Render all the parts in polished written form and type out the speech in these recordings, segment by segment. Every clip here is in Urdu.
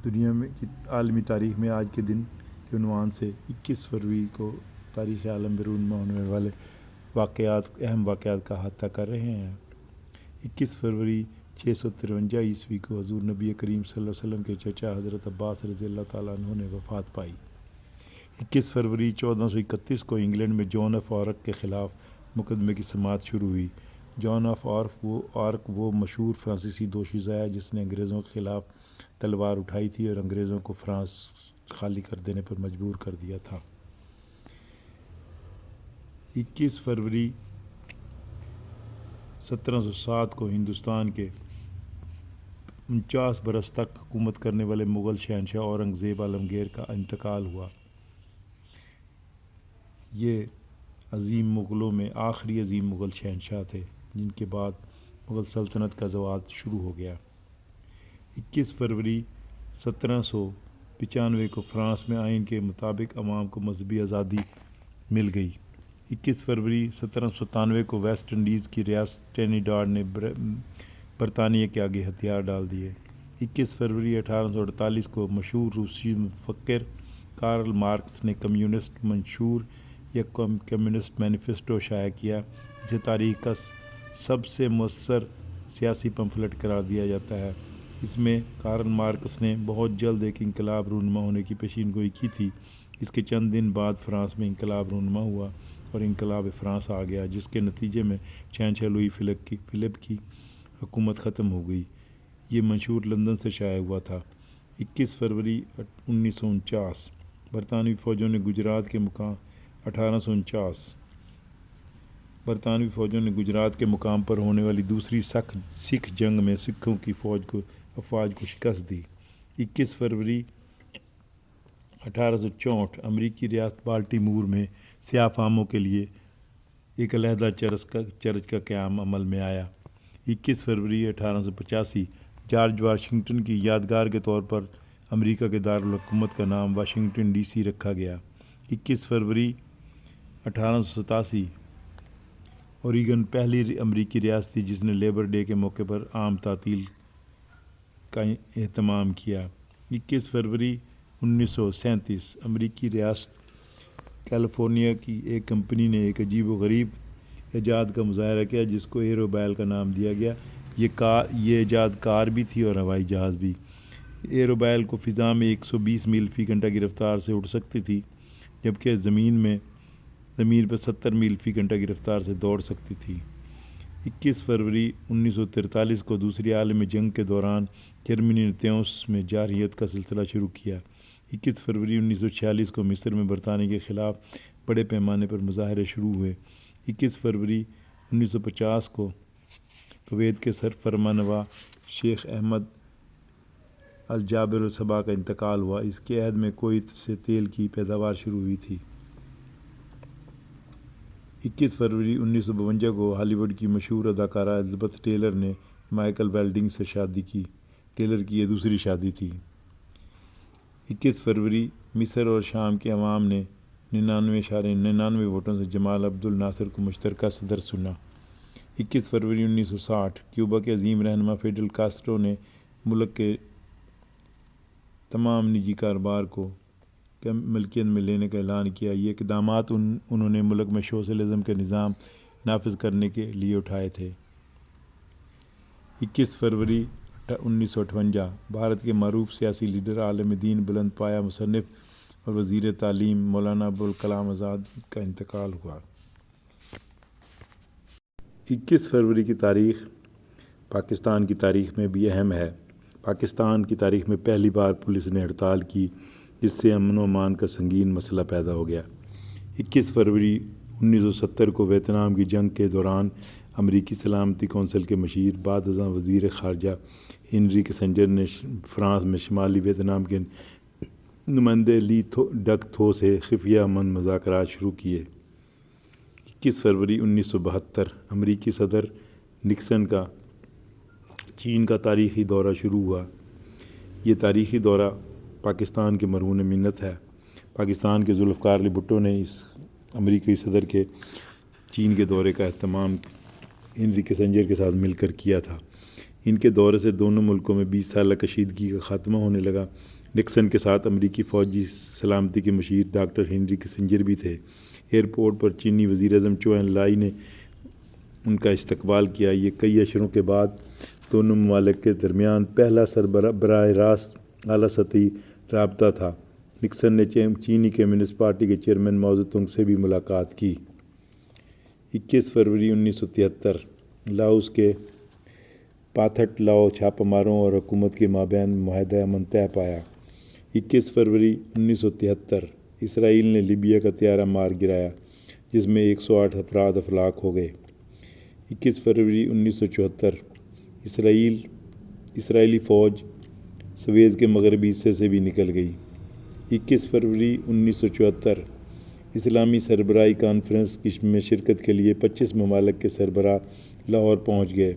دنیا میں کی عالمی تاریخ میں آج کے دن کے عنوان سے 21 فروری کو تاریخ عالم میں رونما ہونے والے اہم واقعات کا احاطہ کر رہے ہیں۔ 21 فروری 653 عیسوی کو حضور نبی کریم صلی اللہ علیہ وسلم کے چچا حضرت عباس رضی اللہ تعالیٰ عنہ نے وفات پائی۔ 21 فروری 1431 کو انگلینڈ میں جان آف آرک کے خلاف مقدمے کی سماعت شروع ہوئی۔ جان آف آرک وہ مشہور فرانسیسی دوشیزہ ہے جس نے انگریزوں کے خلاف تلوار اٹھائی تھی اور انگریزوں کو فرانس خالی کر دینے پر مجبور کر دیا تھا۔ 21 فروری 1707 کو ہندوستان کے 49 برس تک حکومت کرنے والے مغل شہنشاہ اورنگزیب عالمگیر کا انتقال ہوا۔ یہ عظیم مغلوں میں آخری عظیم مغل شہنشاہ تھے جن کے بعد مغل سلطنت کا زوال شروع ہو گیا۔ 21 فروری 1795 کو فرانس میں آئین کے مطابق عوام کو مذہبی آزادی مل گئی۔ 21 فروری 1797 کو ویسٹ انڈیز کی ریاست ٹرینیڈاڈ نے برطانیہ کے آگے ہتھیار ڈال دیے۔ 21 فروری 1848 کو مشہور روسی مفکر کارل مارکس نے کمیونسٹ منشور یا کمیونسٹ مینیفیسٹو شائع کیا، جسے تاریخ کا سب سے مؤثر سیاسی پمفلٹ قرار دیا جاتا ہے۔ اس میں کارل مارکس نے بہت جلد ایک انقلاب رونما ہونے کی پیشین گوئی کی تھی۔ اس کے چند دن بعد فرانس میں انقلاب رونما ہوا اور انقلاب فرانس آ گیا، جس کے نتیجے میں شہنشاہ لوئی فلپ کی حکومت ختم ہو گئی۔ یہ منشور لندن سے شائع ہوا تھا۔ 21 فروری 1949 برطانوی فوجوں نے گجرات کے مقام 1849 برطانوی فوجوں نے گجرات کے مقام پر ہونے والی دوسری سکھ جنگ میں سکھوں کی افواج کو شکست دی۔ 21 فروری 1864 امریکی ریاست بالٹیمور میں سیاہ فاموں کے لیے ایک علیحدہ چرچ کا قیام عمل میں آیا۔ 21 فروری 1885 جارج واشنگٹن کی یادگار کے طور پر امریکہ کے دارالحکومت کا نام واشنگٹن ڈی سی رکھا گیا۔ 21 فروری 1887 اوریگن پہلی امریکی ریاست تھی جس نے لیبر ڈے کے موقع پر عام تعطیل کا اہتمام کیا۔ 21 فروری 1937 امریکی ریاست کیلیفورنیا کی ایک کمپنی نے ایک عجیب و غریب ایجاد کا مظاہرہ کیا جس کو ایروبائل کا نام دیا گیا۔ یہ ایجاد کار بھی تھی اور ہوائی جہاز بھی۔ ایروبائل کو فضا میں 120 میل فی گھنٹہ کی رفتار سے اڑ سکتی تھی، جبکہ زمین پر 70 میل فی گھنٹہ کی رفتار سے دوڑ سکتی تھی۔ 21 فروری 1943 کو دوسری عالمی جنگ کے دوران جرمنی نے تیونس میں جارحیت کا سلسلہ شروع کیا۔ 21 فروری 1946 کو مصر میں برطانیہ کے خلاف بڑے پیمانے پر مظاہرے شروع ہوئے۔ 21 فروری 1950 کو کویت کے سرفرمانروا شیخ احمد الجابر الصباح کا انتقال ہوا۔ اس کے عہد میں کویت سے تیل کی پیداوار شروع ہوئی تھی۔ 21 فروری 1952 کو ہالی ووڈ کی مشہور اداکارہ الزبتھ ٹیلر نے مائیکل ویلڈنگ سے شادی کی۔ ٹیلر کی یہ دوسری شادی تھی۔ 21 فروری مصر اور شام کے عوام نے 99.99 ووٹوں سے جمال عبد الناصر کو مشترکہ صدر چنا۔ 21 فروری 1960 کیوبا کے عظیم رہنما فیڈل کاسٹرو نے ملک کے تمام نجی کاروبار کو ملکیت میں لینے کا اعلان کیا۔ یہ اقدامات انہوں نے ملک میں سوشلزم کے نظام نافذ کرنے کے لیے اٹھائے تھے۔ 21 فروری 1958 بھارت کے معروف سیاسی لیڈر عالم دین بلند پایہ مصنف اور وزیر تعلیم مولانا ابوالکلام آزاد کا انتقال ہوا۔ 21 فروری کی تاریخ پاکستان کی تاریخ میں بھی اہم ہے۔ پاکستان کی تاریخ میں پہلی بار پولیس نے ہڑتال کی جس سے امن و امان کا سنگین مسئلہ پیدا ہو گیا۔ 21 فروری 1970 کو ویتنام کی جنگ کے دوران امریکی سلامتی کونسل کے مشیر بعد ازاں وزیر خارجہ ہنری کسنجر نے فرانس میں شمالی ویتنام کے نمائندے لی ڈک تھو سے خفیہ امن مذاکرات شروع کیے۔ 21 فروری 1972 امریکی صدر نکسن کا چین کا تاریخی دورہ شروع ہوا۔ یہ تاریخی دورہ پاکستان کے مرہون منت ہے۔ پاکستان کے ذوالفقار علی بھٹو نے اس امریکی صدر کے چین کے دورے کا اہتمام ہنری کسنجر کے ساتھ مل کر کیا تھا۔ ان کے دورے سے دونوں ملکوں میں 20 سالہ کشیدگی کا خاتمہ ہونے لگا۔ نکسن کے ساتھ امریکی فوجی سلامتی کے مشیر ڈاکٹر ہنری کسنجر بھی تھے۔ ایئرپورٹ پر چینی وزیر اعظم چو این لائی نے ان کا استقبال کیا۔ یہ کئی اشروں کے بعد دونوں ممالک کے درمیان پہلا براہ راست اعلیٰ سطحی رابطہ تھا۔ نکسن نے چینی کمیونسٹ پارٹی کے چیئرمین ماؤ زے تونگ سے بھی ملاقات کی۔ 21 فروری 1973 لاؤس کے پاتھٹ لاؤ چھاپہ ماروں اور حکومت کے مابین معاہدہ امن طے پایا۔ 21 فروری 1973 اسرائیل نے لیبیا کا طیارہ مار گرایا جس میں 108 افراد ہلاک ہو گئے۔ 21 فروری 1974 اسرائیلی فوج سویز کے مغربی حصے سے بھی نکل گئی۔ 21 فروری 1974 اسلامی سربراہی کانفرنس میں شرکت کے لیے 25 ممالک کے سربراہ لاہور پہنچ گئے۔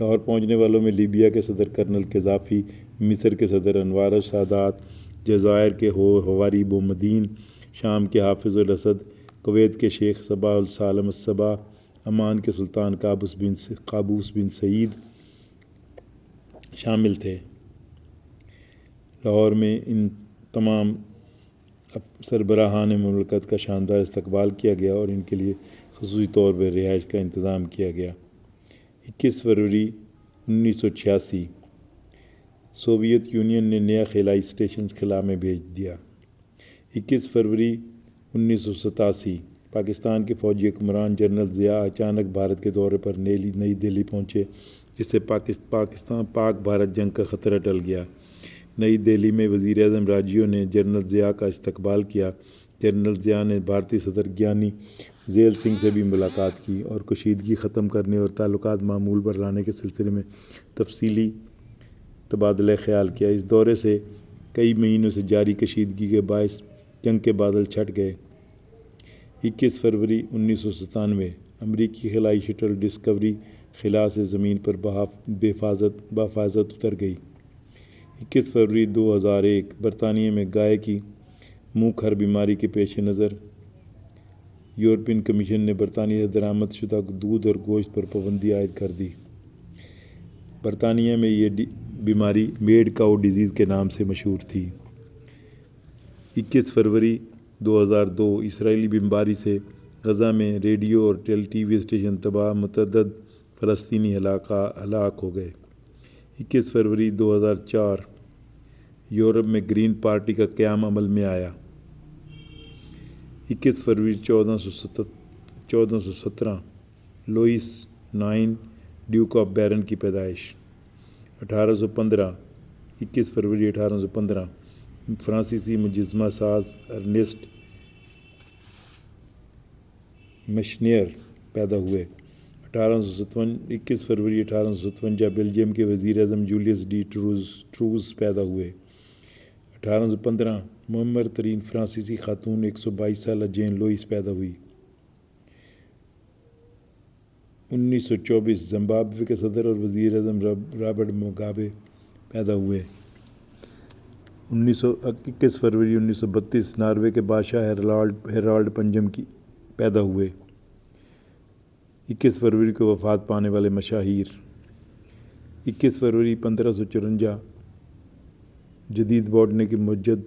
لاہور پہنچنے والوں میں لیبیا کے صدر کرنل قذافی، مصر کے صدر انور السادات، جزائر کے ہواری بومدین، شام کے حافظ الاسد، کویت کے شیخ صباح العالم الصباح، عمان کے سلطان قابوس بن سعید شامل تھے۔ لاہور میں ان تمام سربراہان مملکت کا شاندار استقبال کیا گیا اور ان کے لیے خصوصی طور پر رہائش کا انتظام کیا گیا۔ 21 فروری 1986 سوویت یونین نے نیا خلائی اسٹیشن خلا میں بھیج دیا۔ 21 فروری 1987 پاکستان کے فوجی حکمران جنرل ضیاء اچانک بھارت کے دورے پر نئی دہلی پہنچے جس سے پاک بھارت جنگ کا خطرہ ٹل گیا۔ نئی دہلی میں وزیر اعظم راجیو نے جنرل ضیاء کا استقبال کیا۔ جنرل ضیاء نے بھارتی صدر گیانی زیل سنگھ سے بھی ملاقات کی اور کشیدگی ختم کرنے اور تعلقات معمول پر لانے کے سلسلے میں تفصیلی تبادلہ خیال کیا۔ اس دورے سے کئی مہینوں سے جاری کشیدگی کے باعث جنگ کے بادل چھٹ گئے۔ 21 فروری 1997 امریکی خلائی شٹل ڈسکوری خلا سے زمین پر بحفاظت اتر گئی۔ 21 فروری 2001 برطانیہ میں گائے کی منہ کھر بیماری کے پیش نظر یورپین کمیشن نے برطانیہ سے درآمد شدہ دودھ اور گوشت پر پابندی عائد کر دی۔ برطانیہ میں یہ بیماری میڈ کاؤ ڈیزیز کے نام سے مشہور تھی۔ 21 فروری 2002 اسرائیلی بمباری سے غزہ میں ریڈیو اور ٹی وی اسٹیشن تباہ، متعدد فلسطینی ہلاک ہو گئے۔ 21 فروری 2004 یورپ میں گرین پارٹی کا قیام عمل میں آیا۔ 21 فروری 1417 لوئس 9 ڈیوک آف بیرن کی پیدائش۔ 21 فروری 1815 فرانسیسی مجسمہ ساز ارنسٹ مشنیر پیدا ہوئے۔ 21 فروری 1857 بیلجیم کے وزیر اعظم جولیس ڈی ٹروز پیدا ہوئے۔ 1815 معمر ترین فرانسیسی خاتون 122 سالہ جین لوئس پیدا ہوئی۔ 1924 زمبابوے کے صدر اور وزیر اعظم رابرٹ مگابے پیدا ہوئے۔ 21 فروری 1932 ناروے کے بادشاہ ہیرالڈ پنجم پیدا ہوئے۔ 21 فروری کو وفات پانے والے مشاہیر۔ 21 فروری 1554 جدید باٹنی کے مجد